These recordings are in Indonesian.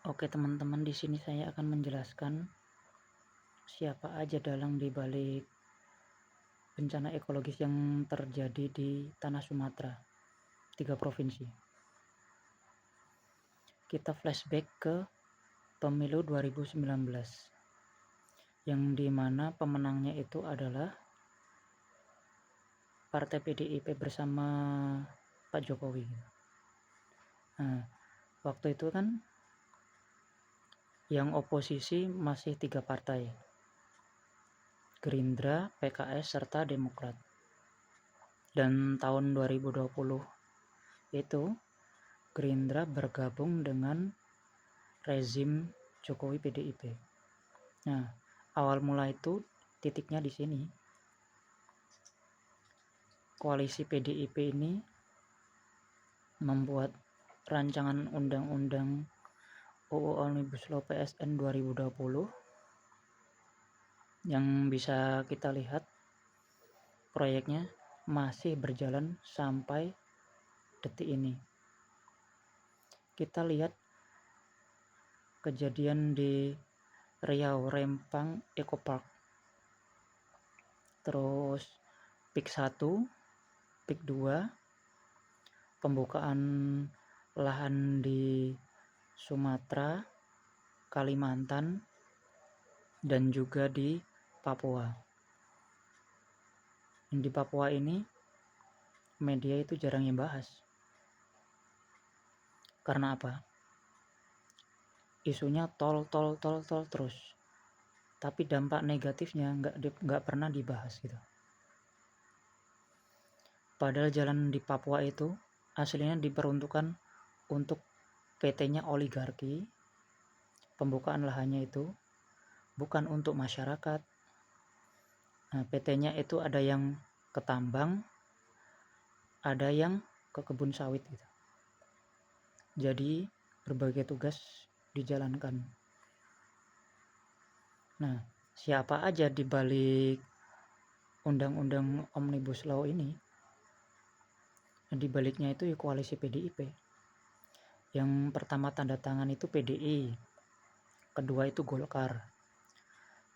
Oke teman-teman, di sini saya akan menjelaskan siapa aja dalang di balik bencana ekologis yang terjadi di tanah Sumatera, 3 provinsi. Kita flashback ke pemilu 2019, yang dimana pemenangnya itu adalah Partai PDIP bersama Pak Jokowi. Nah, waktu itu kan yang oposisi masih 3 partai, Gerindra, PKS, serta Demokrat. Dan tahun 2020 itu Gerindra bergabung dengan rezim Jokowi PDIP. Nah, awal mula itu titiknya di sini. Koalisi PDIP ini membuat rancangan undang-undang UU Omnibus Law PSN 2020 yang bisa kita lihat proyeknya masih berjalan sampai detik ini. Kita lihat kejadian di Riau Rempang Eco Park, terus PIK 1, PIK 2, pembukaan lahan di Sumatera, Kalimantan, dan juga di Papua. Di Papua ini media itu jarang yang bahas. Karena apa? Isunya tol terus, tapi dampak negatifnya nggak pernah dibahas gitu. Padahal jalan di Papua itu aslinya diperuntukkan untuk PT-nya oligarki. Pembukaan lahannya itu bukan untuk masyarakat. Nah, PT-nya itu ada yang ke tambang, ada yang ke kebun sawit gitu. Jadi berbagai tugas dijalankan. Nah, siapa aja di balik undang-undang Omnibus Law ini? Di baliknya itu ya koalisi PDIP. Yang pertama tanda tangan itu PDI, kedua itu Golkar,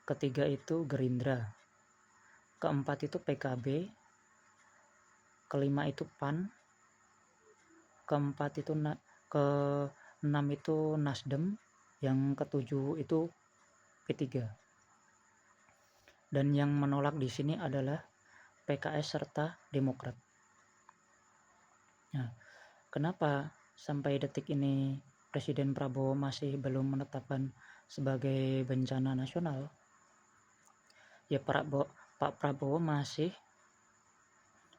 ketiga itu Gerindra, keempat itu PKB, kelima itu PAN, keenam itu Nasdem, yang ketujuh itu P3. Dan yang menolak di sini adalah PKS serta Demokrat. Nah, kenapa sampai detik ini Presiden Prabowo masih belum menetapkan sebagai bencana nasional? Ya, Pak Prabowo masih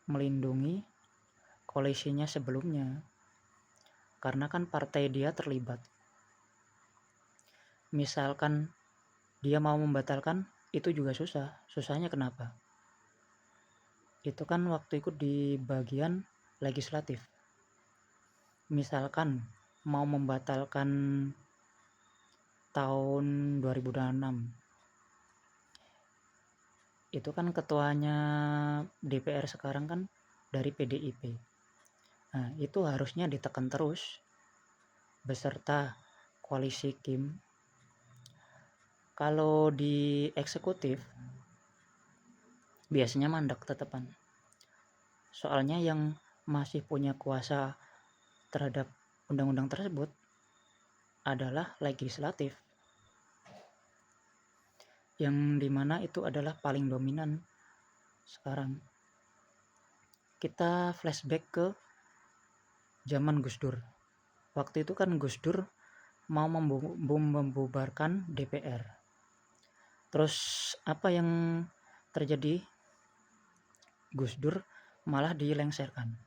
melindungi koalisinya sebelumnya, karena kan partai dia terlibat. Misalkan dia mau membatalkan, itu juga susah. Susahnya kenapa? Itu kan waktu ikut di bagian legislatif. Misalkan mau membatalkan tahun 2006, itu kan ketuanya DPR sekarang kan dari PDIP. Nah, itu harusnya ditekan terus beserta koalisi Kim. Kalau di eksekutif biasanya mandek tetepan. Soalnya yang masih punya kuasa terhadap undang-undang tersebut adalah legislatif, yang dimana itu adalah paling dominan sekarang. Kita flashback ke zaman Gus Dur. Waktu itu kan Gus Dur mau membubarkan DPR. Terus apa yang terjadi? Gus Dur malah dilengsarkan.